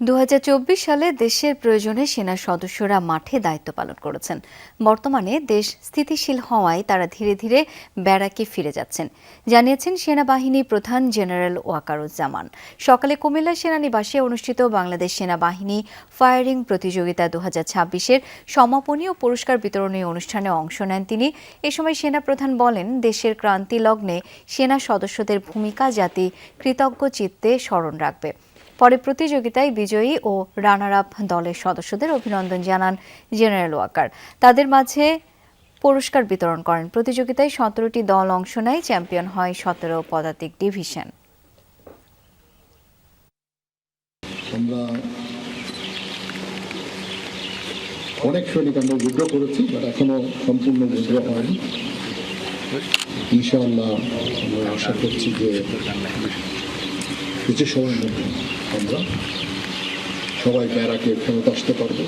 2024 সালে দেশের প্রয়োজনে সেনা সদস্যরা মাঠে দায়িত্ব পালন করেছেন। বর্তমানে দেশ স্থিতিশীল হওয়ায় তারা ধীরে ধীরে ব্যারাকে ফিরে যাচ্ছেন, জানিয়েছেন সেনাবাহিনী প্রধান জেনারেল ওয়াকারুজ্জামান। সকালে কুমিল্লা সেনানিবাসে অনুষ্ঠিত বাংলাদেশ সেনাবাহিনী ফায়ারিং প্রতিযোগিতা 2026-এর সমাপনী ও পুরস্কার বিতরণী অনুষ্ঠানে অংশ নেন তিনি। এ সময় সেনাপ্রধান বলেন, দেশের ক্রান্তি লগ্নে সেনা সদস্যদের ভূমিকা জাতি কৃতজ্ঞ চিত্তে স্মরণ রাখবে। পরে প্রতিযোগিতায় বিজয়ী ও রানার আপ দলের সদস্যদের অভিনন্দন জানান জেনারেল ওয়াকার। তাদের মাঝে পুরস্কার বিতরণ করেন। প্রতিযোগিতায় 17টি দল অংশ নেয়, চ্যাম্পিয়ন হয় 17 পদাতিক ডিভিশন। আমরা অনেক সৈনিক আমরা যুদ্ধ করেছি, বাট এখনো সম্পূর্ণ যুদ্ধ হয়নি। ইনশাআল্লাহ আমরা আশা করছি যে কিছু সময়ের মধ্যে আমরা সবাই ব্যারাকে ফেরত আসতে পারবো।